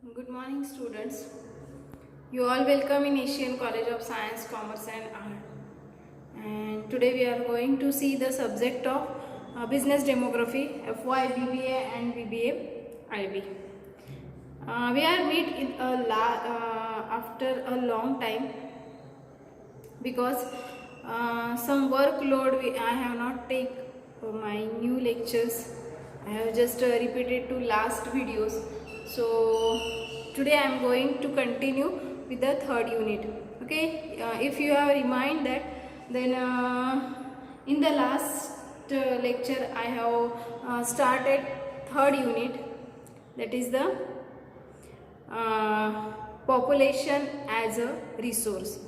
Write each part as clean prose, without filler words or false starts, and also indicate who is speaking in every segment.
Speaker 1: Good morning, students. You all welcome in Asian College of Science, Commerce and Art. And today we are going to see the subject of Business Demography, FY, BBA and BBA IB. We are meet in after a long time because some workload I have not take my new lectures. I have just repeated to last videos. So today I am going to continue with the third unit. Okay, if you have remind that, then in the last lecture I have started third unit, that is the population as a resource.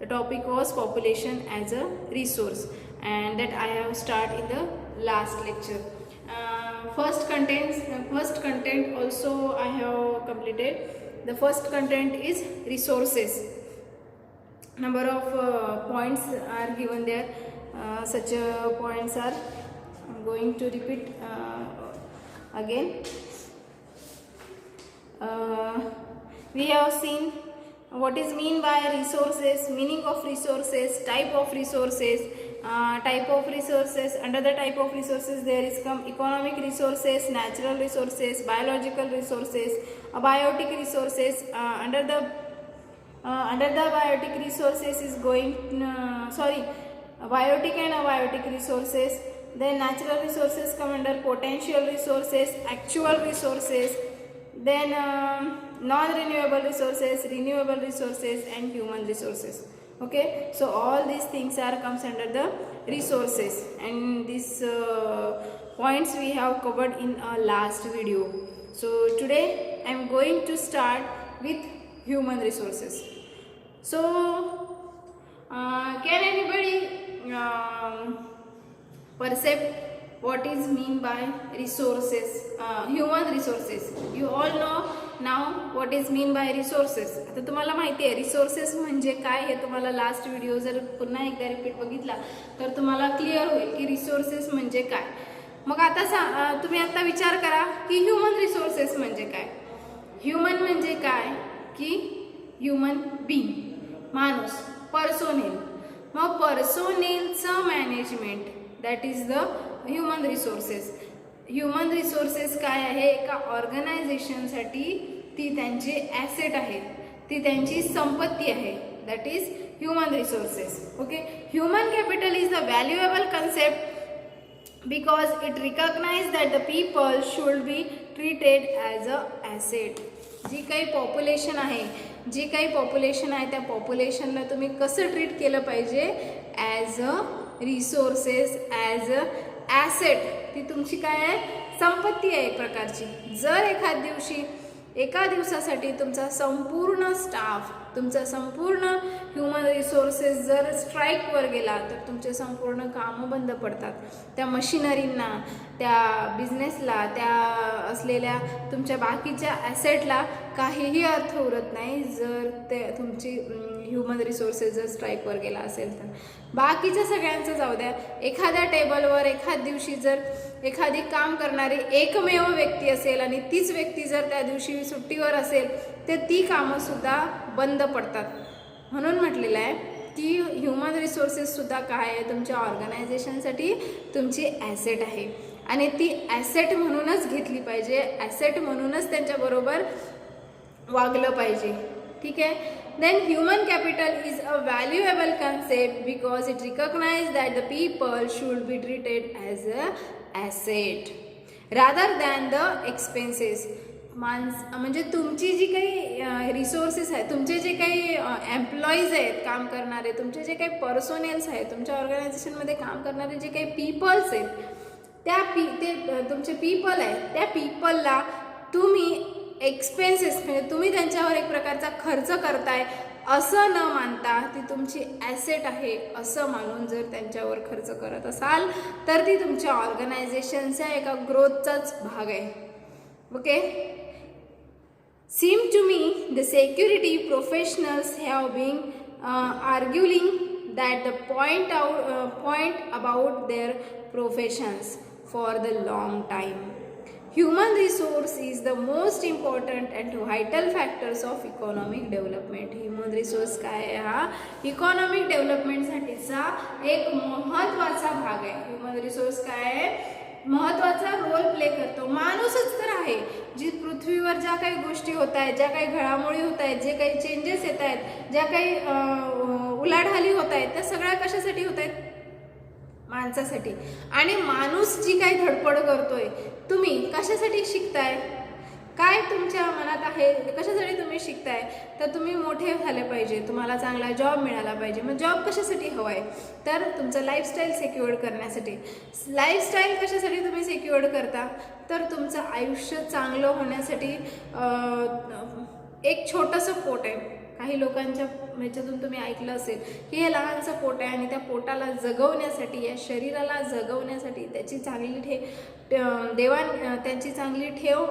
Speaker 1: The topic was population as a resource, and that I have started in the last lecture. First content also I have completed. The first content is resources. Number of points are given there. Such points are, I'm going to repeat again. We have seen what is mean by resources, meaning of resources, type of resources. Under the type of resources there is come economic resources, natural resources, biological resources, abiotic resources. Under the biotic resources is going biotic and abiotic resources. Then natural resources come under potential resources, actual resources, then non-renewable resources, renewable resources and human resources. Okay, so all these things are comes under the resources, and these points we have covered in our last video. So today I am going to start with human resources. So can anybody perceive what is mean by resources, human resources? You all know now what is mean by resources. आता तुम्हाला माहिती आहे resources म्हणजे काय हे. तुम्हाला last video जर पुन्हा एकदा रिपीट बघितला तर तुम्हाला क्लिअर होईल की रिसोर्सेस म्हणजे काय. मग आता तुम्ही आता विचार करा की ह्यूमन रिसोर्सेस म्हणजे काय. ह्यूमन म्हणजे काय की ह्यूमन बीइंग, माणूस, पर्सोनेल. मग पर्सोनेलचं management, that is the human resources. Human resources काय आहे, एका ऑर्गनायझेशनसाठी ती त्यांची ॲसेट आहे, ती त्यांची संपत्ती आहे. That is human resources. Okay, human capital is the valuable concept because it recognise that the people should be treated as a asset. जी काही पॉप्युलेशन आहे, त्या पॉप्युलेशनला तुम्ही कसं ट्रीट केलं पाहिजे, as a resources, as a asset. ती तुमची काय आहे, संपत्ती आहे एक प्रकारची. जर एका दिवसासाठी तुमचा संपूर्ण स्टाफ, तुमचा संपूर्ण ह्यूमन रिसोर्सेस जर स्ट्राईकवर गेला तर तुमचे संपूर्ण कामं बंद पडतात. त्या मशिनरींना, त्या बिझनेसला, त्या असलेल्या तुमच्या बाकीच्या ॲसेटला काहीही अर्थ उरत नाही जर ते तुमची ह्यूमन रिसोर्सेस जर स्ट्राईकवर गेला असेल तर. बाकीच्या सगळ्यांचं जाऊ द्या, एखाद्या टेबलवर एखाद दिवशी जर एखादी काम करणारी एकमेव व्यक्ती असेल आणि तीच व्यक्ती जर त्या दिवशी सुट्टीवर असेल तर ती कामंसुद्धा बंद पडतात. म्हणून म्हटलेलं आहे की ह्यूमन रिसोर्सेससुद्धा काय आहे, तुमच्या ऑर्गनायझेशनसाठी तुमची ॲसेट आहे आणि ती ॲसेट म्हणूनच घेतली पाहिजे, ॲसेट म्हणूनच त्यांच्याबरोबर वागलं पाहिजे. ठीक आहे. Then human capital is a valuable concept because it recognizes that the people should be treated as a asset rather than the expenses. म्हणजे तुमची जी काही रिसोर्सेस आहेत, तुमचे जे काही एम्प्लॉईज आहेत काम करणारे, तुमचे जे काही पर्सोनेल्स आहेत, तुमच्या ऑर्गनायझेशनमध्ये काम करणारे जे काही पीपल्स आहेत, ते तुमचे पीपल आहेत, त्या पीपलला तुम्ही एक्सपेन्सेस म्हणजे तुम्ही त्यांच्यावर एक प्रकारचा खर्च करताय असं न मानता ती तुमची ॲसेट आहे असं मानून जर त्यांच्यावर खर्च करत असाल तर ती तुमच्या ऑर्गनायझेशनच्या एका ग्रोथचाच भाग आहे. Okay. Seem to me the security professionals have been arguing that the point about their professions for the long time. Human resource is the most important and vital factors of economic development. Human resource काय आहे हा economic डेव्हलपमेंटसाठीचा एक महत्त्वाचा भाग आहे. Human resource काय आहे महत्त्वाचा रोल प्ले करतो. माणूसच तर आहे जी पृथ्वीवर ज्या काही गोष्टी होत आहेत, ज्या काही घडामोडी होत आहेत, जे काही चेंजेस येत आहेत, ज्या काही उलाढाली होत आहेत, त्या सगळ्या कशासाठी होत आहेत माणसासाठी. आणि माणूस जी काही धडपड करतोय तुम्ही कशासाठी शिकताय काय तुमच्या मनात आहे कशासाठी तुम्ही शिकताय तर तुम्ही मोठे झाले पाहिजे, तुम्हाला चांगला जॉब मिळाला पाहिजे. मग जॉब कशासाठी हवा आहे तर तुमचं लाईफस्टाईल सिक्युअर्ड करण्यासाठी. लाईफस्टाईल कशासाठी तुम्ही सिक्युअर्ड करता तर तुमचं आयुष्य चांगलं होण्यासाठी. एक छोटंसं पोट आहे काही लोकांच्या ह्याच्यातून तुम्ही ऐकलं असेल की हे लहानसं पोट आहे आणि त्या पोटाला जगवण्यासाठी या शरीराला जगवण्यासाठी त्याची चांगली त्यांची चांगली ठेव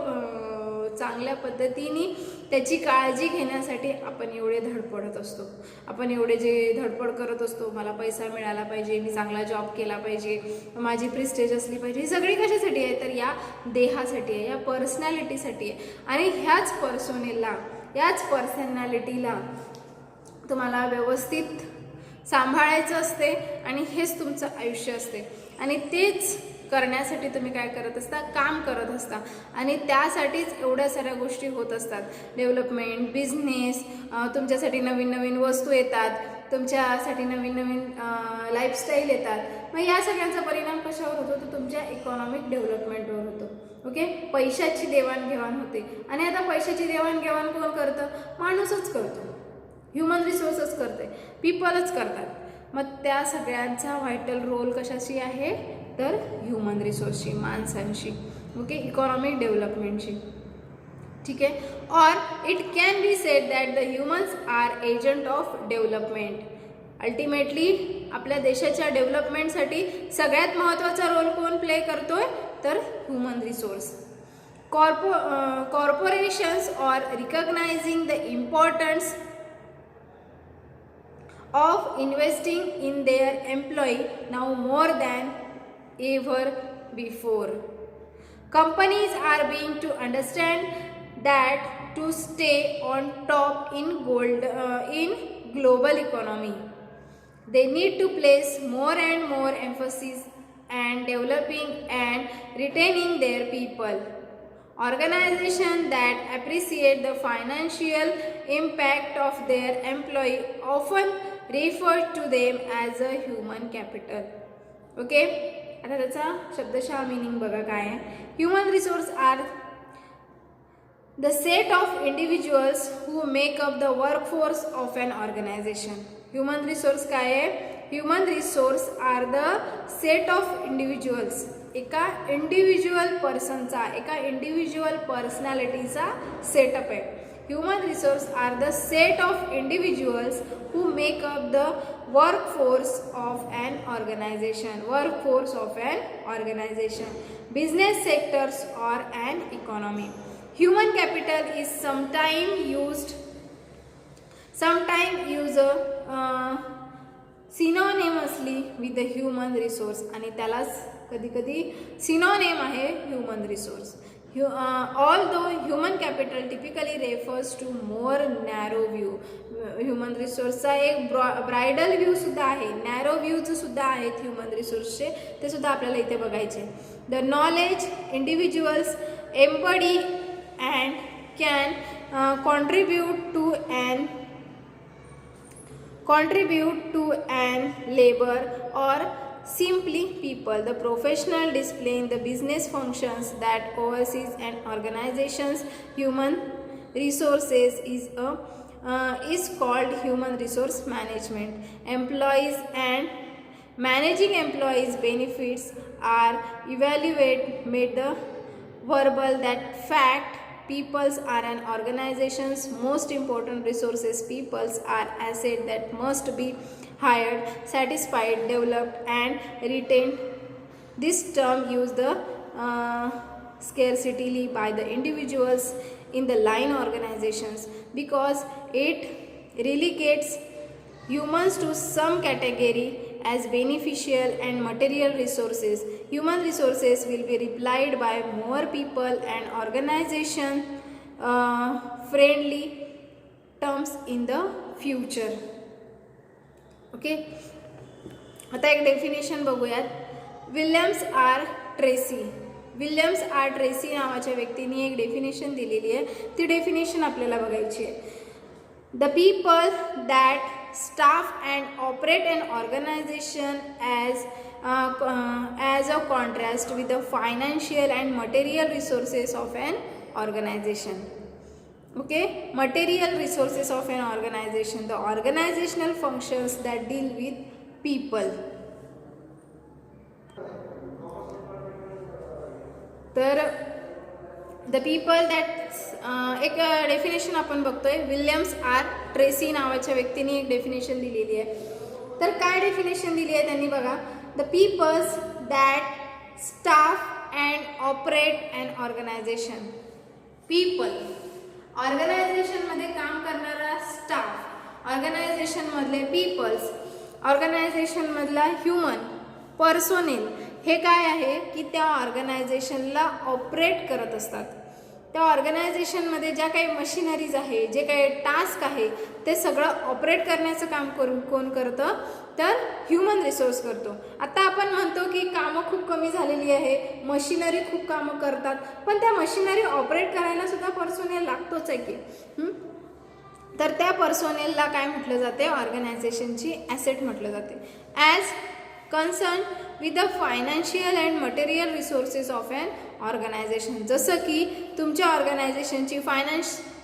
Speaker 1: चांगल्या पद्धतीने त्याची काळजी घेण्यासाठी आपण एवढे धडपडत असतो. आपण एवढे जे धडपड करत असतो मला पैसा मिळाला पाहिजे, मी चांगला जॉब केला पाहिजे, माझी प्रेस्टेज असली पाहिजे, ही सगळी कशासाठी आहे तर या देहासाठी आहे, या पर्सनॅलिटीसाठी आहे. आणि ह्याच पर्सनॅलिटीला तुम्हाला व्यवस्थित सांभाळायचं असते आणि हेच तुमचं आयुष्य असते. आणि तेच करण्यासाठी तुम्ही काय करत असता काम करत असता आणि त्यासाठीच एवढ्या साऱ्या गोष्टी होत असतात. डेव्हलपमेंट बिझनेस तुमच्यासाठी नवीन नवीन वस्तू येतात, तुमच्यासाठी नवीन नवीन लाईफस्टाईल येतात. मग या सगळ्यांचा परिणाम कशावर होतो तर तुमच्या इकॉनॉमिक डेव्हलपमेंटवर होतो. ओके पैशाची देवाणघेवाण होते आणि आता पैशाची देवाणघेवाण कोण करतं माणूसच करतो, ह्युमन रिसोर्सच करते, पीपलच करतात. मग त्या सगळ्यांचा व्हायटल रोल कशाशी आहे तर ह्युमन रिसोर्सशी माणसांशी. ओके इकॉनॉमिक डेव्हलपमेंटशी. ठीक आहे. और it can be said that the humans are agent of development. Ultimately आपल्या देशाच्या डेव्हलपमेंटसाठी सगळ्यात महत्त्वाचा रोल कोण प्ले करतोय तर human resource. corporations are recognizing the importance of investing in their employee now more than ever before. Companies are being to understand that to stay on top in global economy, they need to place more and more emphasis and developing and retaining their people. Organizations that appreciate the financial impact of their employee often refer to them as a human capital. Okay आता त्याचा शब्दशः meaning बघा काय आहे. Human resource are the set of individuals who make up the workforce of an organization. Human resource काय आहे human resource are the set of individuals एका individual पर्सनचा एका इंडिव्हिज्युअल पर्सनॅलिटीचा सेटअप आहे. Human resource are the set of individuals who make up the workforce of an organization, business sectors or an economy. Human capital is sometimes used synonymously with the human resource आणि त्यालाच कधी कधी synonym आहे human resource. Although human capital typically refers to more narrow view. Human रिसोर्सचा एक ब्रायडल view सुद्धा आहे, नॅरो व्ह्यूज सुद्धा आहेत ह्युमन रिसोर्सचे, ते सुद्धा आपल्याला इथे बघायचे. The knowledge individuals embody and can contribute to an labor or simply people. The professional displaying the business functions that oversees an organization's human resources is called human resource management. Employees and managing employees' benefits are made the verbal that fact peoples are an organization's most important resources. Peoples are assets that must be hired, satisfied, developed and retained. This term used the scarcity by the individuals in the line organizations because it relegates humans to some category as beneficial and material resources. Human resources will be replied by more people and organization friendly terms in the future. Okay, आता एक definition बघूयात. Williams R Tracy नावाच्या व्यक्तीने एक definition दिलेली आहे. ती definition आपल्याला बघायची आहे. The people that staff and operate an organization as a contrast with the financial and material resources of an organization. Okay, material resources of an organization, the organizational functions that deal with people. तर the people that एक definition आपण बघतोय. Williams R Tracy नावाच्या व्यक्तीने एक definition दिलेली आहे. तर काय डेफिनेशन दिली आहे त्यांनी बघा. The peoples that staff and operate and organization. People, ऑर्गनायझेशनमध्ये काम करणारा स्टाफ, ऑर्गनायझेशनमधले पीपल्स, ऑर्गनायझेशनमधला ह्युमन पर्सोनेल, हे काय आहे की त्या ऑर्गनायझेशनला ऑपरेट करत असतात. त्या ऑर्गनायझेशनमध्ये ज्या काही मशिनरीज आहे, जे काही टास्क आहे, ते सगळं ऑपरेट करण्याचं काम कोण करतं, तर ह्युमन रिसोर्स करतो. आता आपण म्हणतो की कामं खूप कमी झालेली आहे, मशिनरी खूप कामं करतात, पण त्या मशिनरी ऑपरेट करायला सुद्धा पर्सोनेल लागतोच आहे की. तर त्या पर्सोनेलला काय म्हटलं जाते, ऑर्गनायझेशनची ॲसेट म्हटलं जाते. As concern with the financial and material resources of an organization. जसं की तुमच्या ऑर्गनायझेशनची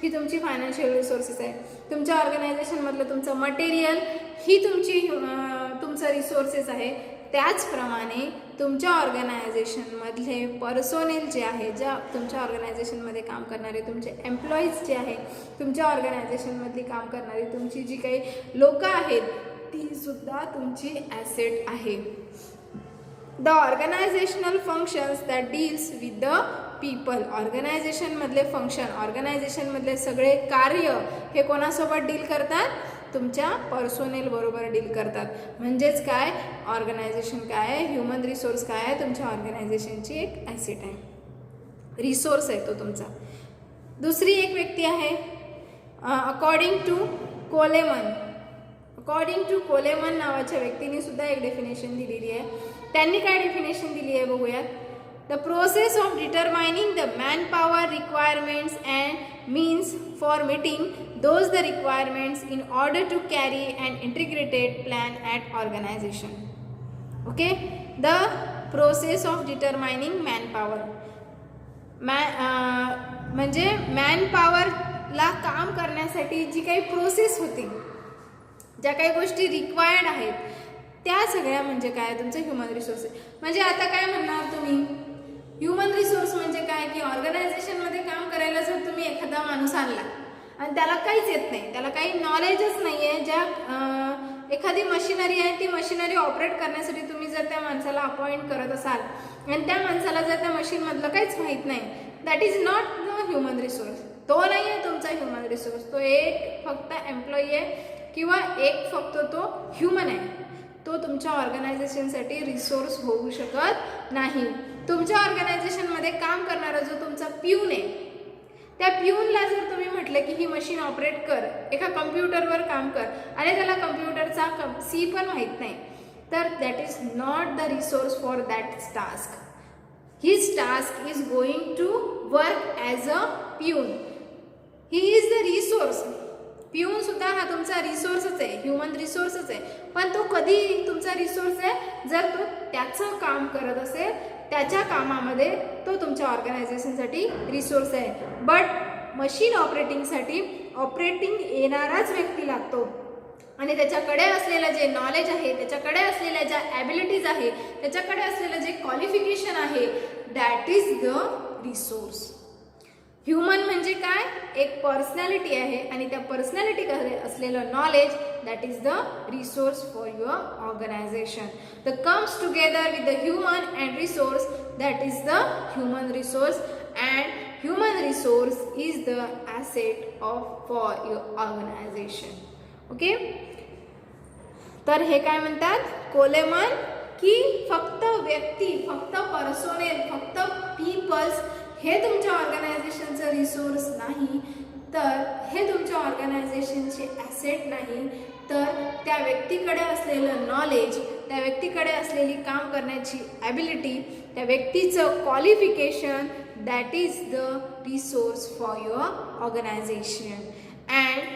Speaker 1: ही तुमची फायनान्शियल रिसोर्सेस आहे. तुमच्या ऑर्गनायझेशनमधलं तुमचं मटेरियल ही तुमचं रिसोर्सेस आहे. त्याचप्रमाणे तुमच्या ऑर्गनायझेशनमधले पर्सोनेल जे आहे, ज्या तुमच्या ऑर्गनायझेशनमध्ये काम करणारे तुमचे एम्प्लॉईज जे आहे, तुमच्या ऑर्गनायझेशनमधली काम करणारी तुमची जी काही लोकं आहेत, ती सुद्धा तुमची ॲसेट आहे. The organizational functions that deals with the people. ऑर्गनायझेशनमधले फंक्शन, ऑर्गनायझेशनमधले सगळे कार्य हे कोणासोबत डील करतात, तुमच्या पर्सोनेल बरोबर डील करतात. म्हणजेच काय, ऑर्गनायझेशन काय आहे, ह्युमन रिसोर्स काय आहे, तुमच्या ऑर्गनायझेशनची एक ॲसेट आहे, रिसोर्स आहे तो तुमचा. दुसरी एक व्यक्ती आहे अकॉर्डिंग टू कोलेमन नावाच्या व्यक्तीने सुद्धा एक डेफिनेशन दिलेली आहे. त्यांनी काय डेफिनेशन दिली आहे बघूयात. The process of determining the man power requirements and means for meeting those the requirements in order to carry and integrated plan at organization. Okay, the process of determining man power. म्हणजे man पॉवरला काम करण्यासाठी जी काही process होती, ज्या काही गोष्टी required आहेत, त्या सगळ्या म्हणजे काय, तुमचं ह्युमन रिसोर्स आहे. म्हणजे आता काय म्हणणार तुम्ही, ह्युमन रिसोर्स म्हणजे काय की ऑर्गनायझेशनमध्ये काम करायला जर तुम्ही एखादा माणूस आणला आणि त्याला काहीच येत नाही, त्याला काही नॉलेजच नाही आहे, ज्या एखादी मशिनरी आहे ती मशिनरी ऑपरेट करण्यासाठी तुम्ही जर त्या माणसाला अपॉइंट करत असाल आणि त्या माणसाला जर त्या मशीनमधलं काहीच माहीत नाही, that is not the human resource. तो नाही आहे तुमचा ह्युमन रिसोर्स. तो एक फक्त एम्प्लॉई आहे किंवा एक फक्त तो ह्युमन आहे. तो तुमच्या ऑर्गनायझेशनसाठी रिसोर्स होऊ शकत नाही. तुमच्या ऑर्गनायझेशनमध्ये काम करणारा जो तुमचा प्यून आहे, त्या प्यूनला जर तुम्ही म्हटलं की ही मशीन ऑपरेट कर, एका कम्प्युटरवर काम कर, आणि त्याला कम्प्युटरचा सी पण माहीत नाही, तर that is not the resource for that task. His task is going to work as a peon. He is the resource. पिऊन सुद्धा हा तुमचा रिसोर्सच आहे, ह्युमन रिसोर्सच आहे. पण तो कधी तुमचा रिसोर्स आहे, जर तो त्याचं काम करत असेल, त्याच्या कामामध्ये तो तुमच्या ऑर्गनायझेशनसाठी रिसोर्स आहे. बट मशीन ऑपरेटिंगसाठी ऑपरेटिंग येणाराच व्यक्ती लागतो आणि त्याच्याकडे असलेलं जे नॉलेज आहे, त्याच्याकडे असलेल्या ज्या ॲबिलिटीज आहे, त्याच्याकडे असलेलं जे क्वालिफिकेशन आहे, that is the resource. Human म्हणजे काय, एक पर्सनॅलिटी आहे आणि त्या पर्सनॅलिटीकडे असलेलं knowledge, that is the resource for your organization. The comes together with the human and resource, that is the human resource, and human resource is the asset for your organization. Okay, तर हे काय म्हणतात, कोलेमन की फक्त व्यक्ती, फक्त personnel, फक्त people's हे तुमच्या ऑर्गनायझेशनचं रिसोर्स नाही, तर हे तुमच्या ऑर्गनायझेशनचे ॲसेट नाही, तर त्या व्यक्तीकडे असलेलं नॉलेज, त्या व्यक्तीकडे असलेली काम करण्याची ॲबिलिटी, त्या व्यक्तीचं qualification, that is the resource for your organization. And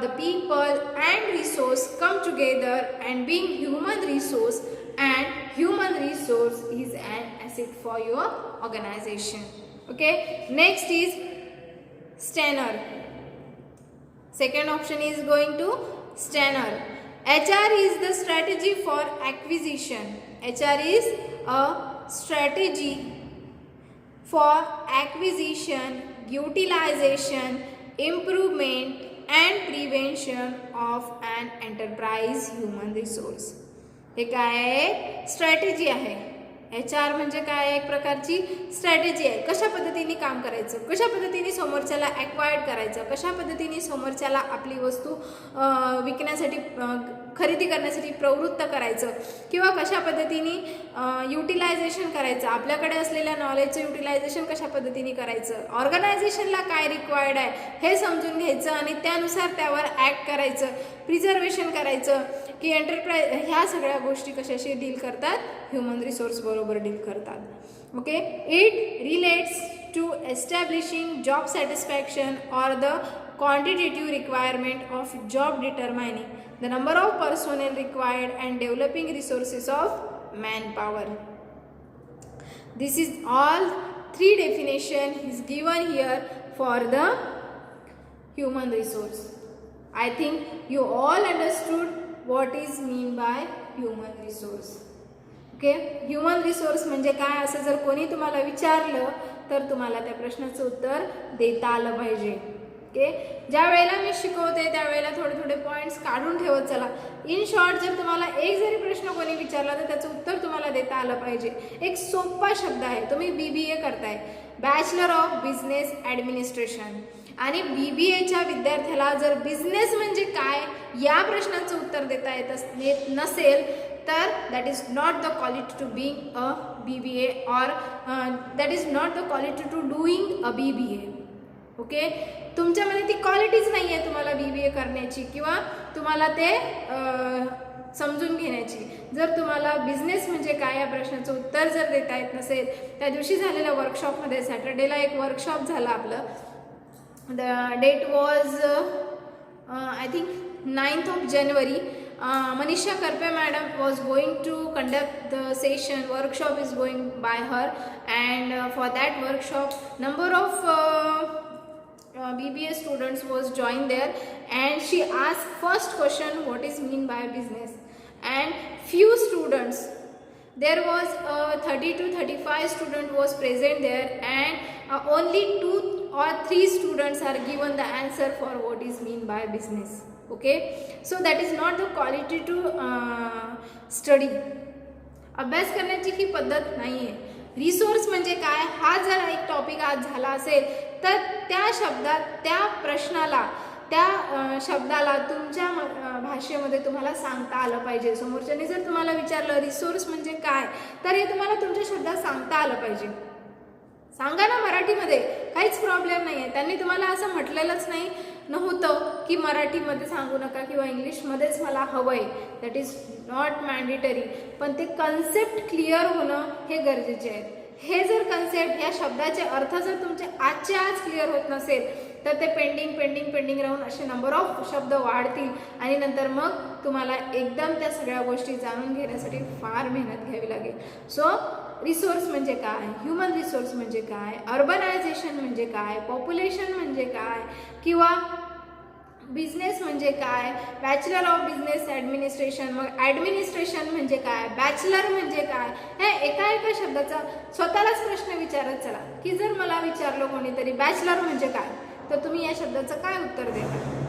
Speaker 1: the people and resource come together and being human resource, and human resource is an asset for your organization. Okay, next is Stanner. Second option is going to Stanner. HR is the strategy for acquisition. HR is a strategy for acquisition, utilization, improvement and prevention of an enterprise human resource. हे काय आहे? Strategy आहे. HR म्हणजे काय? एक प्रकारची strategy आहे. कशा पद्धतीने काम करायचं, कशा पद्धतीने समोरच्याला ॲक्वायर्ड करायचं, कशा पद्धतीने समोरच्याला आपली वस्तू विकण्यासाठी, खरेदी करण्यासाठी प्रवृत्त करायचं, किंवा कशा पद्धतीने युटिलायझेशन करायचं, आपल्याकडे असलेल्या नॉलेजचं युटिलायझेशन कशा पद्धतीने करायचं, ऑर्गनायझेशनला काय रिक्वायर्ड आहे हे समजून घ्यायचं आणि त्यानुसार त्यावर ॲक्ट करायचं, प्रिझर्वेशन करायचं, की एंटरप्राइज ह्या सगळ्या गोष्टी कशाशी डील करतात? ह्युमन रिसोर्स बरोबर डील करतात. Okay, it relates to establishing job satisfaction or the quantitative requirement of job determining the number of personnel required and developing resources of manpower. This is all three definition is given here for the human resource. I think you all understood what is mean by human resource. Okay, human resource म्हणजे काय असं जर कोणी तुम्हाला विचारलं तर तुम्हाला त्या प्रश्नाचं उत्तर देता आलं पाहिजे. ओके, ज्या वेळेला मी शिकवते त्यावेळेला थोडे थोडे पॉईंट्स काढून ठेवत चला. इन शॉर्ट, जर तुम्हाला एक जरी प्रश्न कोणी विचारला तर त्याचं उत्तर तुम्हाला देता आलं पाहिजे. एक सोपा शब्द आहे. तुम्ही BBA करताय, बॅचलर ऑफ बिझनेस ॲडमिनिस्ट्रेशन, आणि BBAच्या विद्यार्थ्याला जर बिझनेस म्हणजे काय या प्रश्नाचं उत्तर देता येत नसेल तर that is not the quality to being a BBA or that is not the quality to doing a BBA. Okay, तुमच्यामध्ये ती क्वालिटीज नाही आहे तुम्हाला BBA करण्याची किंवा तुम्हाला ते समजून घेण्याची. जर तुम्हाला बिझनेस म्हणजे काय या प्रश्नाचं उत्तर जर देता येत नसेल, त्या दिवशी झालेल्या वर्कशॉपमध्ये सॅटर्डेला एक वर्कशॉप झालं आपलं. The date was I think 9th of January. Manisha Karpe madam was going to conduct the session, workshop is going by her, and for that workshop number of BBA students was joined there, and she asked first question, what is mean by business, and few students, there was 30 to 35 student was present there, and only 2 or 3 students are given the answer for what is mean by business. Okay, so that is not the quality to study. अभ्यास करण्याची ही पद्धत नाही आहे. Resource म्हणजे काय हा जर एक टॉपिक आज झाला असेल तर त्या शब्दात, त्या प्रश्नाला, त्या शब्दाला तुमच्या भाषेमध्ये तुम्हाला सांगता आलं पाहिजे. समोरच्याने जर तुम्हाला विचारलं रिसोर्स म्हणजे काय तर हे तुम्हाला तुमच्या शब्दात सांगता आलं पाहिजे. सांगा ना मराठीमध्ये, काहीच प्रॉब्लेम नाही आहे. त्यांनी तुम्हाला असं म्हटलेलंच नव्हतं की मराठीमध्ये सांगू नका किंवा इंग्लिशमध्येच मला हवं आहे. That is not mandatory. पण ते कन्सेप्ट क्लिअर होणं हे गरजेचे आहे. हे जर कन्सेप्ट, या शब्दाचे अर्थ जर तुमचे आजच्या आज क्लिअर होत नसेल तर ते पेंडिंग राहून असे नंबर ऑफ शब्द वाढतील आणि नंतर मग तुम्हाला एकदम त्या सगळ्या गोष्टी जाणून घेण्यासाठी फार मेहनत घ्यावी लागेल. सो रिसोर्स म्हणजे काय, ह्युमन रिसोर्स म्हणजे काय, अर्बनायझेशन म्हणजे काय, पॉप्युलेशन म्हणजे काय, किंवा बिझनेस म्हणजे काय, बॅचलर ऑफ बिझनेस ॲडमिनिस्ट्रेशन, मग ॲडमिनिस्ट्रेशन म्हणजे काय, बॅचलर म्हणजे काय, हे एका शब्दाचा स्वतःलाच प्रश्न विचारत चला की जर मला विचारलं कोणीतरी बॅचलर म्हणजे काय तर तुम्ही या शब्दाचं काय उत्तर देणार.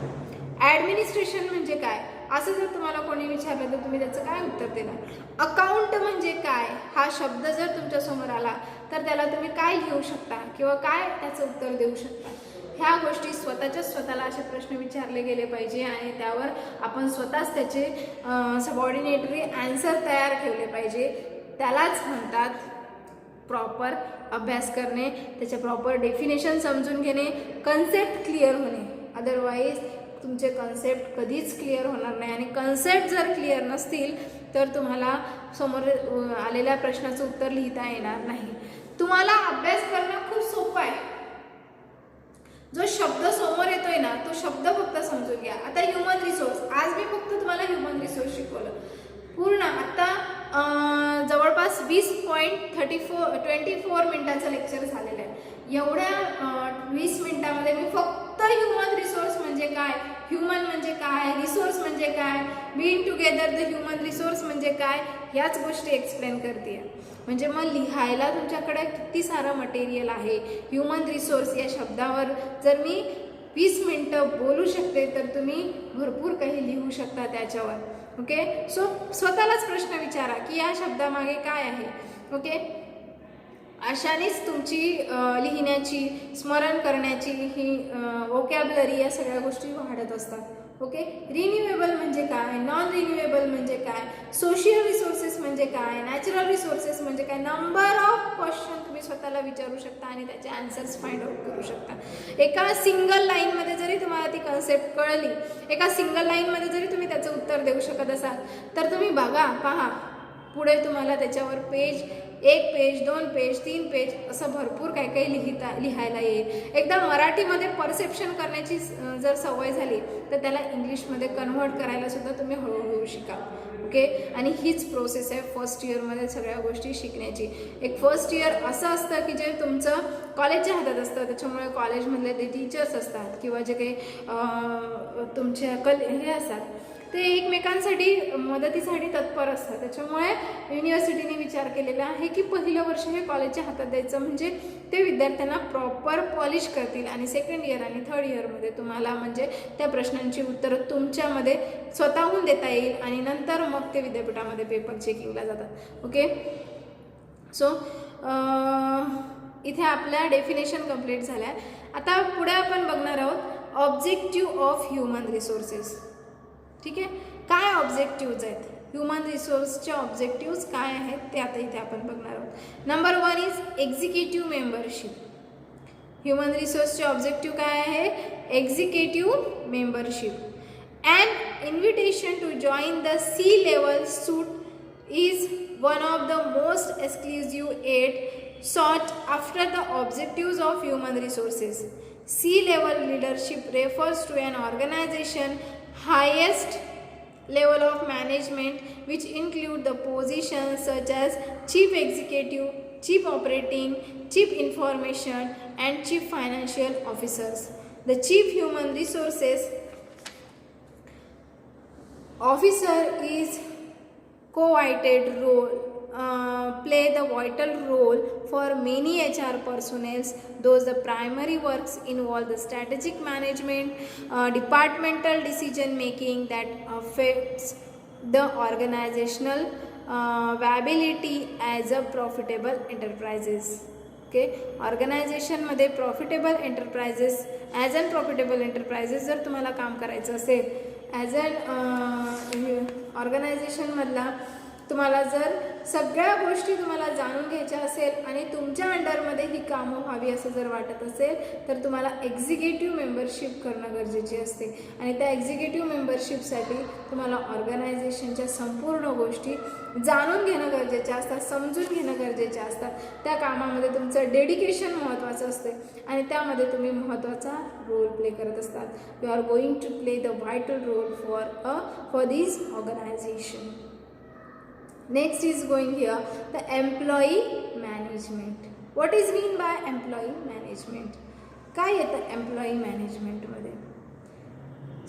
Speaker 1: ॲडमिनिस्ट्रेशन म्हणजे काय असं जर तुम्हाला कोणी विचारलं तर तुम्ही त्याचं काय उत्तर देणार. अकाउंट म्हणजे काय हा शब्द जर तुमच्या समोर आला तर त्याला तुम्ही काय घेऊ शकता किंवा काय त्याचं उत्तर देऊ शकता. ह्या गोष्टी स्वतः स्वतःला असे प्रश्न विचारले गेले पाहिजे आणि त्यावर आपण स्वतःच त्याचे सबऑर्डिनेटरी आन्सर तयार ठेवले पाहिजे. त्यालाच म्हणतात प्रॉपर अभ्यास करणे, त्याचे प्रॉपर डेफिनेशन समजून घेणे, कन्सेप्ट क्लिअर होणे. अदरवाईज तुमचे कन्सेप्ट कधीच क्लिअर होणार नाही आणि कन्सेप्ट जर क्लिअर नसतील तर तुम्हाला समोर आलेल्या प्रश्नाचं उत्तर लिहिता येणार नाही. तुम्हाला अभ्यास करणं खूप सोपं आहे. जो शब्द समोर येतोय ना तो शब्द फक्त समजून घ्या. आता ह्युमन रिसोर्स, आज मी फक्त तुम्हाला ह्युमन रिसोर्स शिकवलं पूर्ण. आता जवळपास 20.24 मिनिटाचं लेक्चर झालेलं आहे. एवढ्या 20 मिनिटामध्ये मी फक्त ह्युमन रिसोर्स म्हणजे काय, ह्युमन म्हणजे काय, रिसोर्स म्हणजे काय, being together the human resource म्हणजे काय, ह्याच गोष्टी एक्सप्लेन करते. म्हणजे मग लिहायला तुमच्याकडे किती सारं मटेरियल आहे. ह्युमन रिसोर्स या शब्दावर जर मी 20 मिनिटं बोलू शकते तर तुम्ही भरपूर काही लिहू शकता त्याच्यावर. ओके, सो स्वतःलाच प्रश्न विचारा की या शब्दामागे काय आहे. ओके, अशानेच तुमची लिहिण्याची, स्मरण करण्याची ही वोकॅब्युलरी या सगळ्या गोष्टी वाढत असतात. ओके, रिन्युएबल म्हणजे काय, नॉन रिन्युएबल म्हणजे काय, सोशियल रिसोर्सेस म्हणजे काय, नॅचरल रिसोर्सेस म्हणजे काय, नंबर ऑफ क्वेश्चन तुम्ही स्वतःला विचारू शकता आणि त्याचे आन्सर्स फाइंड आउट करू शकता. एका सिंगल लाईनमध्ये जरी तुम्हाला ती कन्सेप्ट कळली, एका सिंगल लाईनमध्ये जरी तुम्ही त्याचं उत्तर देऊ शकत असाल तर तुम्ही बघा, पहा, पुढे तुम्हाला त्याच्यावर पेज, 1 पेज, 2 पेज, 3 पेज असं भरपूर काही काही लिहायला येईल. एकदा मराठीमध्ये परसेप्शन करण्याची जर सवय झाली तर त्याला इंग्लिशमध्ये कन्व्हर्ट करायला सुद्धा तुम्ही हळूहळू शिका. ओके, आणि हीच प्रोसेस आहे फर्स्ट इयरमध्ये सगळ्या गोष्टी शिकण्याची. एक फर्स्ट इयर असं असतं की जे तुमचं कॉलेजच्या हातात असतं, त्याच्यामुळे कॉलेजमधले ते टीचर्स असतात किंवा जे काही तुमचे हे असतात ते एकमेकांसाठी मदतीसाठी तत्पर असतात. त्याच्यामुळे युनिव्हर्सिटीने विचार केलेला आहे की पहिलं वर्ष हे कॉलेजच्या हातात द्यायचं, म्हणजे ते विद्यार्थ्यांना प्रॉपर पॉलिश करतील आणि सेकंड इयर आणि थर्ड इयरमध्ये तुम्हाला म्हणजे त्या प्रश्नांची उत्तरं तुमच्यामध्ये स्वतःहून देता येईल आणि नंतर मग ते विद्यापीठामध्ये पेपर चेकिंगला जातात. ओके, सो इथे आपल्या डेफिनेशन कंप्लीट झाल्या. आता पुढे आपण बघणार आहोत ऑब्जेक्टिव्ह ऑफ ह्युमन रिसोर्सेस. ठीक आहे, काय ऑब्जेक्टिव्ज आहेत ह्युमन रिसोर्सचे, ऑब्जेक्टिव्ज काय आहेत ते आता इथे आपण बघणार आहोत. Number 1 is executive membership. Human रिसोर्सचे ऑब्जेक्टिव्ह काय आहे, executive membership. And invitation to join the C-level suite is one of the most exclusive aid sought after the objectives of human resources. C-level leadership refers to an organization highest level of management which include the positions such as chief executive, chief operating, chief information and chief financial officers. The chief human resources officer is co-vital role play the vital role for many HR personnel. Those the primary works involve the strategic management, departmental decision making that affects the organizational viability as a profitable enterprises. Okay, ऑर्गनायझेशनमध्ये profitable enterprises, as an profitable enterprises जर तुम्हाला काम करायचं असेल, as an ऑर्गनायझेशनमधला तुम्हाला जर सगळ्या गोष्टी तुम्हाला जाणून घ्यायच्या असेल आणि तुमच्या अंडरमध्ये ही कामं व्हावी असं जर वाटत असेल तर तुम्हाला एक्झिक्युटिव्ह मेंबरशिप करणं गरजेची असते. आणि त्या एक्झिक्युटिव्ह मेंबरशिपसाठी तुम्हाला ऑर्गनायझेशनच्या संपूर्ण गोष्टी जाणून घेणं गरजेच्या असतात, समजून घेणं गरजेच्या असतात. त्या कामामध्ये तुमचं डेडिकेशन महत्त्वाचं असते आणि त्यामध्ये तुम्ही महत्त्वाचा रोल प्ले करत असतात. You are going to play the vital role for this organization. Next is going here the employee management. What is mean by employee management? काय येतं employee management मध्ये?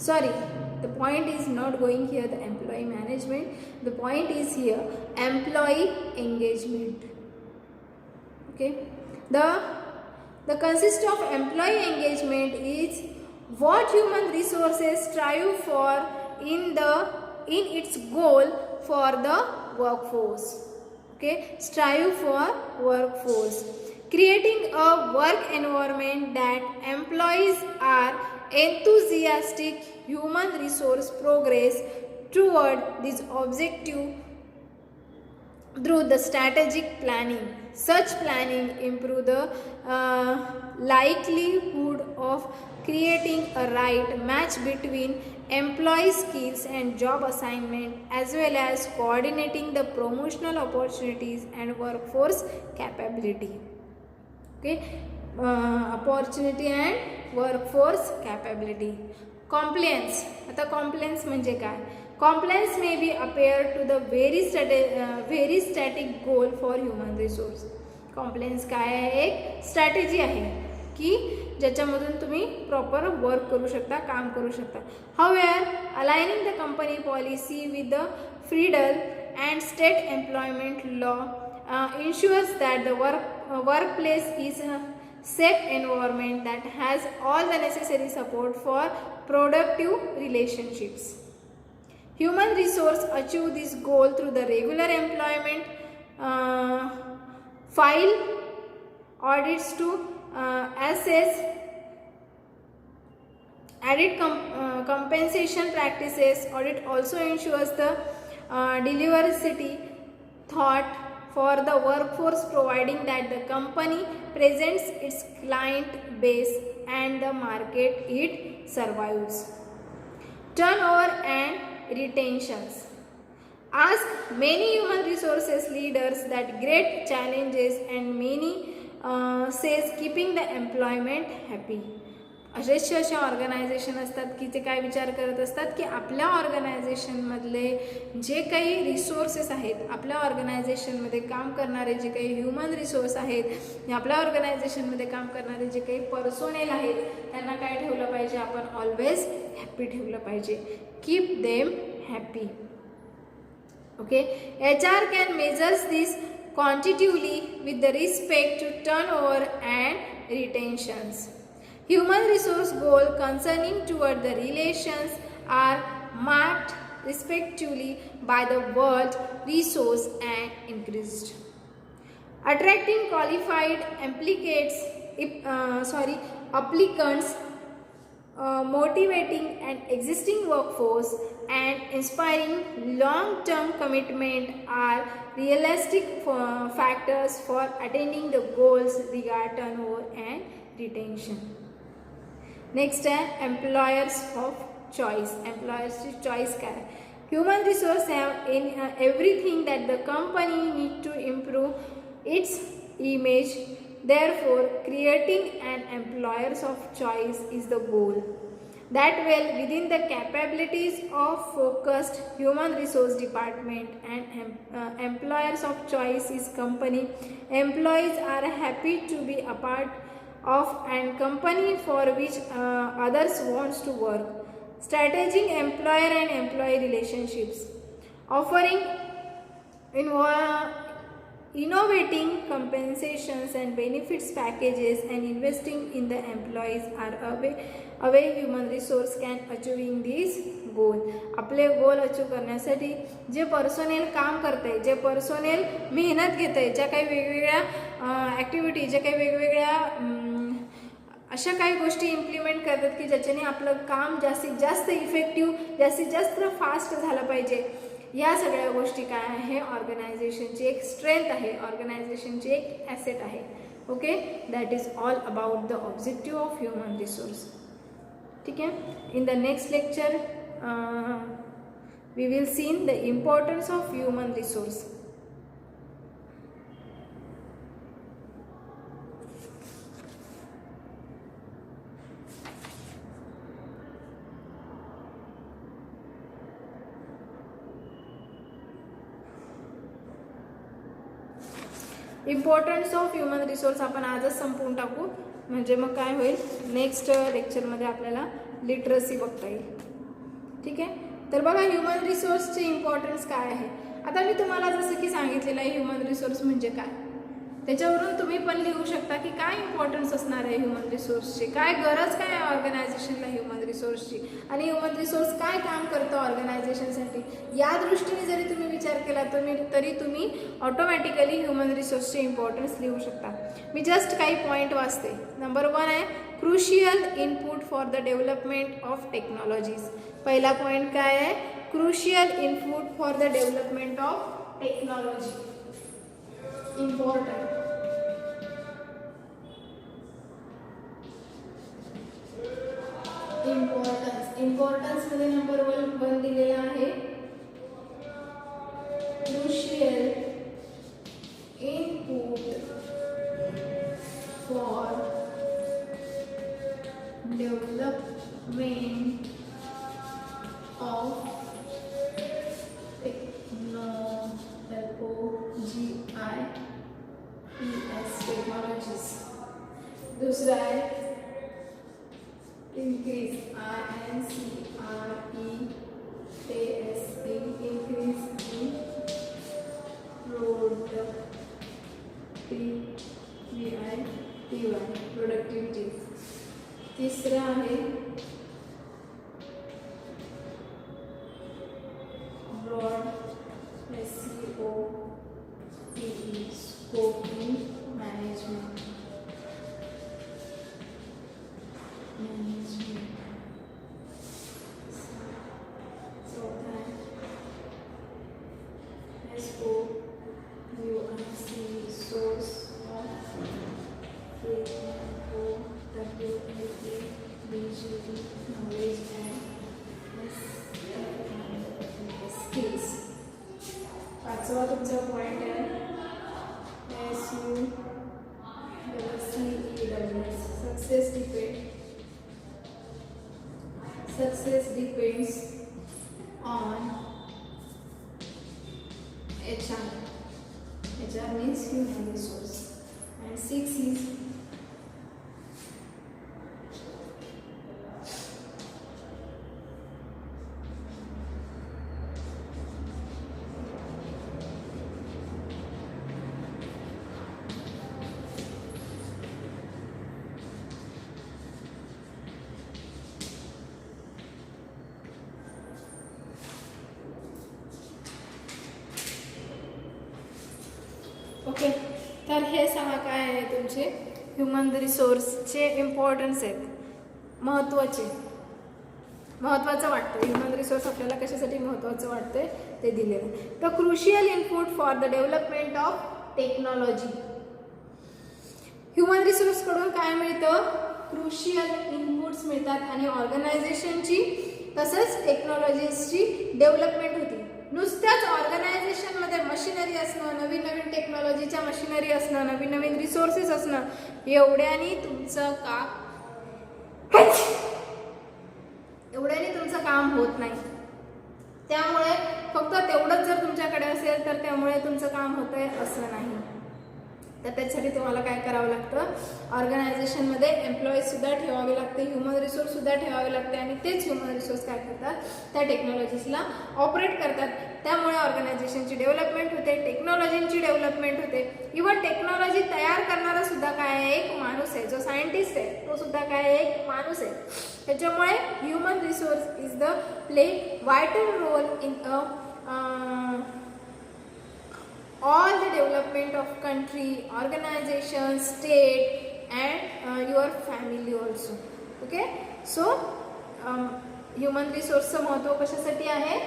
Speaker 1: Sorry, the point is not going here the employee management. The point is here employee engagement. Okay, the consist of employee engagement is what human resources strive for in its goal for the workforce. Okay, strive for workforce, creating a work environment that employees are enthusiastic human resource progress toward this objective through the strategic planning. Such planning improve the likelihood of creating a right match between employee skills and job assignment, as well as coordinating the promotional opportunities and workforce capability. Okay, opportunity and workforce capability. Compliance. आता compliance म्हणजे काय? Compliance may be appear to the very static goal for human resource. Compliance काय आहे? एक strategy आहे की ज्याच्यामधून तुम्ही प्रॉपर वर्क करू शकता, काम करू शकता. However, aligning the company policy with the federal and state employment law ensures that the workplace is a safe environment that has all the necessary support for productive relationships. Human resource achieve this goal through the regular employment, file audits to assess added compensation practices. Audit also ensures the diversity thought for the workforce, providing that the company presents its client base and the market it survives. Turnover and retentions. Ask many human resources leaders that great challenges and many says keeping the employment happy. असे organisation असतात की ते काय विचार करत असतात की आपल्या ऑर्गनायझेशनमधले जे काही रिसोर्सेस आहेत, आपल्या ऑर्गनायझेशनमध्ये काम करणारे जे काही ह्युमन रिसोर्स आहेत, आपल्या ऑर्गनायझेशनमध्ये काम करणारे जे काही पर्सोनेल आहेत, त्यांना काय ठेवलं पाहिजे? आपण ऑलवेज हॅपी ठेवलं पाहिजे. Keep them happy. Okay, HR can measures this quantitatively with the respect to turnover and retentions. Human resource goals concerning toward the relations are marked respectively by the word resource and increased. Attracting qualified applicants, motivating an existing workforce, and inspiring long-term commitment are realistic factors for attaining the goals regarding turnover and retention. Next आहे employers of choice. एम्प्लॉयर्सची choice काय? Human resource have in everything that the company need to improve its image. Therefore, creating an employers of choice is the goal. That well within the capabilities of focused human resource department and employers of choice is company. Employees are happy to be a part of and company for which others wants to work. Strategic employer and employee relationships. Offering innovating compensations and benefits packages and investing in the employees are a way human resource can achieving this goal. आपले goal achieve करण्यासाठी जे personnel काम करते, जे personnel मेहनत घेते, ज्या काही वेगवेगळ्या ॲक्टिव्हिटी, ज्या काही वेगवेगळ्या अशा काही गोष्टी इम्प्लिमेंट करतात की ज्याच्याने आपलं काम जास्तीत जास्त इफेक्टिव्ह, जास्तीत जास्त फास्ट झालं पाहिजे. या सगळ्या गोष्टी काय आहे? ऑर्गनायझेशनची एक स्ट्रेंथ आहे, ऑर्गनायझेशनची एक ॲसेट आहे. Okay, that is all about the objective of human resource. ठीक आहे. In the next lecture we will seen the importance of human resource. Importance of human resource आपण आजच संपवून टाकू, म्हणजे मग काय होईल, नेक्स्ट लेक्चरमध्ये आपल्याला लिटरसी बघता येईल. ठीक आहे. तर बघा ह्युमन रिसोर्सचे इम्पॉर्टन्स काय आहे. आता मी तुम्हाला जसं की सांगितलेलं आहे ह्युमन रिसोर्स म्हणजे काय, त्याच्यावरून तुम्ही पण लिहू शकता की काय इम्पॉर्टन्स असणार आहे ह्युमन रिसोर्सची, काय गरज काय आहे ऑर्गनायझेशनला ह्युमन रिसोर्सची, आणि ह्युमन रिसोर्स काय काम करतं ऑर्गनायझेशनसाठी. या दृष्टीने जरी तुम्ही विचार केला तरी तुम्ही ऑटोमॅटिकली ह्युमन रिसोर्सचे इम्पॉर्टन्स लिहू शकता. मी जस्ट काही पॉईंट वाचते. नंबर 1 आहे crucial input for the development of technologies. पहिला पॉईंट काय आहे? Crucial input for the development of technology. Important. Importance मध्ये नंबर 1 दिलेला आहे. Crucial input for development of technologies. दुसरा आहे increase, increase in productivity. तीसरा आहे broad, scope in management. पाचवा तुमचा पॉइंट आहे success depends on HR. HR means human resource. And 6 is okay. तर हे 6 काय आहे तुमचे ह्युमन रिसोर्सचे इम्पॉर्टन्स आहेत. महत्त्वाचं वाटतं ह्युमन रिसोर्स आपल्याला कशासाठी महत्त्वाचं वाटतंय ते दिलेलं. The crucial input for the development of technology. Human रिसोर्सकडून काय मिळतं? क्रुशियल इनपुट्स मिळतात आणि ऑर्गनायझेशनची तसंच टेक्नॉलॉजीजची डेव्हलपमेंट होती. नुसत्याच ऑर्गनायझेशनमध्ये मशिनरी असणं, नवीन नवीन टेक्नॉलॉजीच्या मशिनरी असणं, नवीन नवीन रिसोर्सेस असणं एवढ्याने तुमचं काम होत नाही. त्यामुळे फक्त तेवढंच जर तुमच्याकडे असेल तर त्यामुळे तुमचं काम होतंय असं नाही. तर त्याच्यासाठी तुम्हाला काय करावं लागतं? ऑर्गनायझेशनमध्ये एम्प्लॉईजसुद्धा ठेवावे लागते, ह्युमन रिसोर्ससुद्धा ठेवावे लागते आणि तेच ह्युमन रिसोर्स काय करतात? त्या टेक्नॉलॉजीजला ऑपरेट करतात. त्यामुळे ऑर्गनायझेशनची डेव्हलपमेंट होते, टेक्नॉलॉजीची डेव्हलपमेंट होते. इव्हन टेक्नॉलॉजी तयार करणारा सुद्धा काय आहे? एक माणूस आहे. जो सायंटिस्ट आहे तो सुद्धा काय आहे? एक माणूस आहे. त्याच्यामुळे human resource is the play vital role in all the development of country, organization, state and your family also. Okay, so human resourceचं महत्त्व कशासाठी आहे?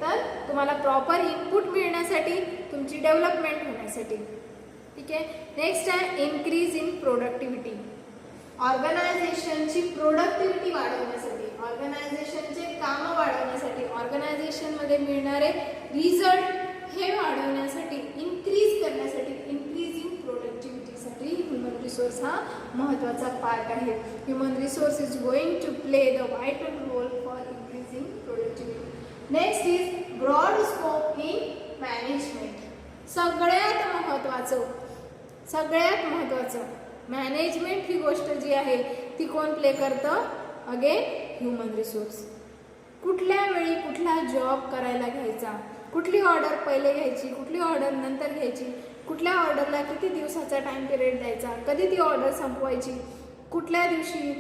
Speaker 1: तर तुम्हाला प्रॉपर इनपुट मिळण्यासाठी, तुमची डेव्हलपमेंट होण्यासाठी. ठीक आहे. नेक्स्ट आहे इन्क्रीज इन प्रोडक्टिव्हिटी. ऑर्गनायझेशनची प्रोडक्टिव्हिटी वाढवण्यासाठी, ऑर्गनायझेशनचे कामं वाढवण्यासाठी, ऑर्गनायझेशनमध्ये मिळणारे रिझल्ट हे वाढवण्यासाठी, इन्क्रीज करण्यासाठी, इन्क्रीज इन प्रोडक्टिव्हिटीसाठी ह्युमन रिसोर्स हा महत्त्वाचा पार्ट आहे. Human resource is going to play the vital role for increasing productivity. Next is broad scope in management. सगळ्यात महत्त्वाचं मॅनेजमेंट ही गोष्ट जी आहे ती कोण प्ले करतं? Again human resource. कुठल्या वेळी कुठला जॉब करायला घ्यायचा, कुठली ऑर्डर पहिले घ्यायची, कुठली ऑर्डर नंतर घ्यायची, कुठल्या ऑर्डरला किती दिवसाचा टाइम पिरियड द्यायचा, कधी ती ऑर्डर संपवायची, कुठल्या दिवशी,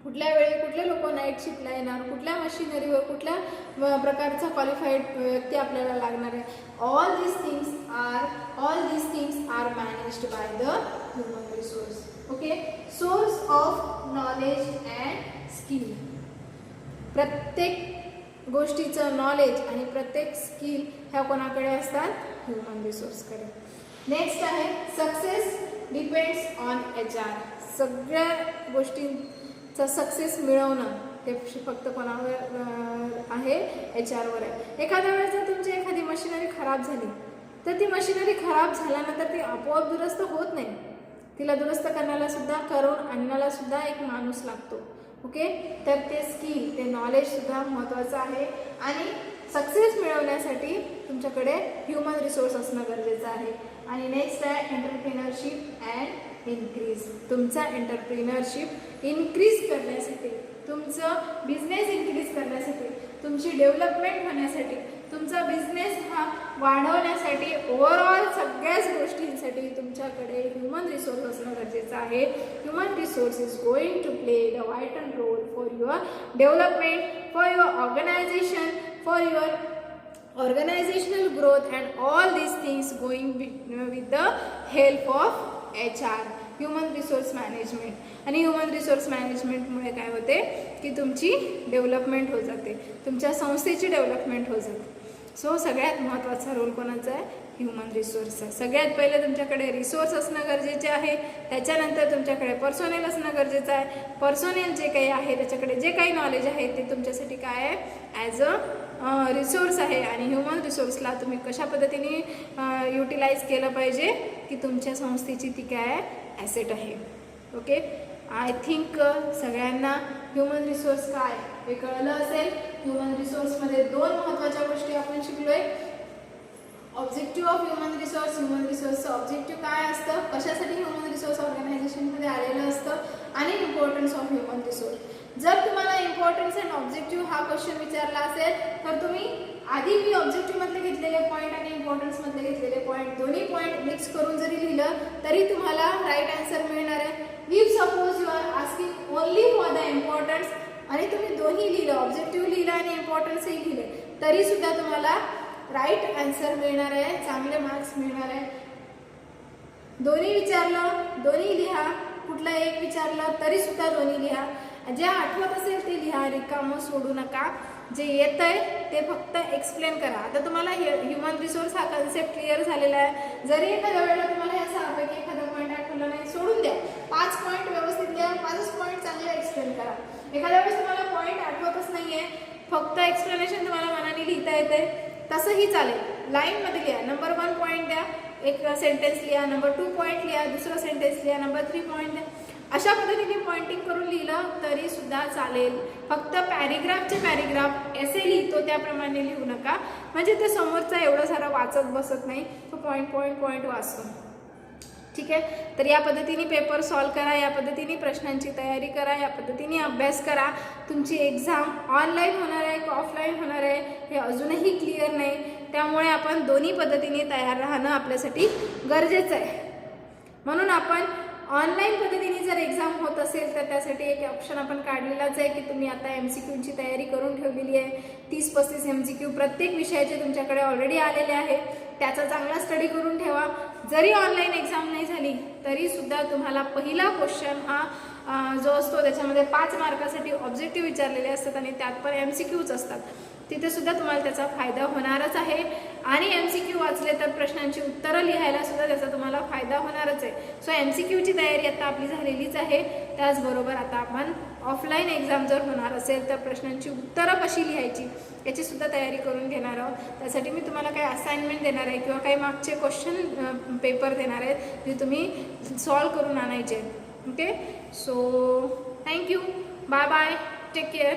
Speaker 1: कुठल्या वेळी कुठले लोक नाईट शिफ्टला येणार, कुठल्या मशिनरीवर कुठल्या प्रकारचा क्वालिफाईड व्यक्ती आपल्याला लागणार आहे. All these things are managed by the human resource. Resource. Okay, source of knowledge and skill. प्रत्येक गोष्टीचं नॉलेज आणि प्रत्येक स्किल ह्या कोणाकडे असतात? ह्युमन रिसोर्सकडे. नेक्स्ट आहे सक्सेस डिपेंड्स ऑन HR. सगळ्या गोष्टींचा सक्सेस मिळवणं ते फक्त कोणावर आहे? HR वर आहे. एखाद्या वेळेस जर तुमची एखादी मशिनरी खराब झाली तर ती मशिनरी खराब झाल्यानंतर ती आपोआप दुरुस्त होत नाही. तिला दुरुस्त करण्याला सुद्धा, करून आणण्याला सुद्धा एक माणूस लागतो. ओके, तर ते स्किल, ते नॉलेज सुद्धा महत्त्वाचं आहे. आणि सक्सेस मिळवण्यासाठी तुमच्याकडे ह्युमन रिसोर्स असणं गरजेचं आहे. आणि नेक्स्ट आहे एंटरप्रिनरशिप अँड इन्क्रीज. तुमचा एंटरप्रिनरशिप इन्क्रीज करण्यासाठी, तुमचं बिझनेस इन्क्रीज करण्यासाठी, तुमची डेव्हलपमेंट होण्यासाठी, तुमचा बिझनेस हा वाढवण्यासाठी, ओव्हरऑल सगळ्याच गोष्टींसाठी तुमच्याकडे ह्युमन रिसोर्स असणं गरजेचं आहे. Human resource is going to play the vital role for your development, for your organization, for your organizational growth, and all these things going with the help of HR, human resource management. आणि human resource मॅनेजमेंटमुळे काय होते की तुमची development होत जाते, तुमच्या संस्थेची development होत जाते. सो सगळ्यात महत्त्वाचा रोल कोणाचा आहे? ह्युमन रिसोर्सचा. सगळ्यात पहिले तुमच्याकडे रिसोर्स असणं गरजेचे आहे. त्याच्यानंतर तुमच्याकडे पर्सोनेल असणं गरजेचं आहे. पर्सोनेल जे काही आहे त्याच्याकडे जे काही नॉलेज आहे ते तुमच्यासाठी काय आहे? ॲज अ रिसोर्स आहे. आणि ह्युमन रिसोर्सला तुम्ही कशा पद्धतीने युटिलाइज केलं पाहिजे की तुमच्या संस्थेची ती काय ॲसेट आहे. ओके, आय थिंक सगळ्यांना ह्युमन रिसोर्स काय हे कळलं असेल. ह्युमन रिसोर्समध्ये दोन महत्त्वाच्या गोष्टी आपण शिकलोय. Objective of human resource, human रिसोर्सचं ऑब्जेक्टिव्ह काय असतं, कशासाठी ह्युमन रिसोर्स ऑर्गनायझेशनमध्ये आलेलं असतं, आणि इम्पॉर्टन्स ऑफ ह्युमन रिसोर्स. जर तुम्हाला इम्पॉर्टन्स अँड ऑब्जेक्टिव्ह हा क्वेश्चन विचारला असेल तर तुम्ही आधी मी ऑब्जेक्टिव्हमधले घेतलेले पॉईंट आणि इम्पॉर्टन्समधले घेतलेले पॉईंट दोन्ही पॉईंट मिक्स करून जरी लिहिलं तरी तुम्हाला राईट आन्सर मिळणार आहे. If suppose you are asking only for the importance आणि तुम्ही दोन्ही लिहिलं, ऑब्जेक्टिव्ह लिहिलं आणि इम्पॉर्टन्सही लिहिले, तरी सुद्धा तुम्हाला राईट आन्सर मिळणार आहे, चांगले मार्क्स मिळणार आहे. दोन्ही विचारलं दोन्ही लिहा, कुठलं एक विचारलं तरी सुद्धा दोन्ही लिहा. जे आठवत असेल ते लिहा, रिकामं सोडू नका. जे येतंय ते फक्त एक्सप्लेन करा. आता तुम्हाला ह्युमन रिसोर्स हा कन्सेप्ट क्लिअर झालेला आहे. जरी एखाद्या वेळेला तुम्हाला हे सारखं एखादा पॉईंट आठवला नाही, सोडून द्या. 5 पॉईंट व्यवस्थित लिहा, 5 पॉईंट चांगले एक्सप्लेन करा. एखाद्या वेळेस तुम्हाला पॉईंट आठवतच नाहीये, फक्त एक्सप्लेनेशन तुम्हाला मनाने लिहिता येते, तसंही चालेल. लाईनमध्ये लिहा. नंबर 1 पॉईंट द्या, एक सेंटेन्स लिहा. नंबर 2 पॉईंट लिहा, दुसरं सेंटेन्स लिहा. नंबर 3 पॉईंट द्या. अशा पद्धतीने पॉइंटिंग करून लिहिलं तरी सुद्धा चालेल. फक्त पॅरेग्राफचे पॅरेग्राफ एसे लिहितो त्याप्रमाणे लिहू नका, म्हणजे ते समोरचा एवढं सारं वाचत बसत नाही, तो पॉईंट पॉईंट पॉईंट वाचतो. ठीक आहे, तर या पद्धतीने पेपर सॉल्व करा, या पद्धतीने प्रश्नांची तयारी करा, या पद्धतीने अभ्यास करा. तुमची एक्झाम ऑनलाईन होणार आहे की ऑफलाईन होणार आहे हे अजूनही क्लिअर नाही, त्यामुळे आपण दोन्ही पद्धतीने तयार राहणं आपल्यासाठी गरजेचं आहे. म्हणून आपण ऑनलाईन पद्धतीने जर एक्झाम होत असेल तर त्यासाठी एक ऑप्शन आपण काढलेलाच आहे की तुम्ही आता MCQची तयारी करून ठेवलेली आहे. 30-35 MCQ प्रत्येक विषयाचे तुमच्याकडे ऑलरेडी आलेले आहे, त्याचा चांगला स्टडी करून ठेवा. जरी ऑनलाईन एक्झाम नाही झाली तरी सुद्धा तुम्हाला पहिला क्वेश्चन हा जो असतो त्याच्यामध्ये 5 मार्कासाठी ऑब्जेक्टिव्ह विचारलेले असतात आणि त्यात पण MCQच असतात. तिथे सुद्धा तुम्हाला त्याचा फायदा होणारच आहे. आणि MCQ वाचले तर प्रश्नांची उत्तरं लिहायला सुद्धा त्याचा तुम्हाला फायदा होणारच आहे. सो MCQची तयारी आता आपली झालेलीच आहे. त्याचबरोबर आता आपण ऑफलाईन एक्झाम जर होणार असेल तर प्रश्नांची उत्तरं कशी लिहायची याची सुद्धा तयारी करून घेणार आहोत. त्यासाठी मी तुम्हाला काही असाइनमेंट देणार आहे किंवा काही मागचे क्वेश्चन पेपर देणार आहेत जे तुम्ही सॉल्व करून आणायचे. Okay, so thank you, bye bye, take care.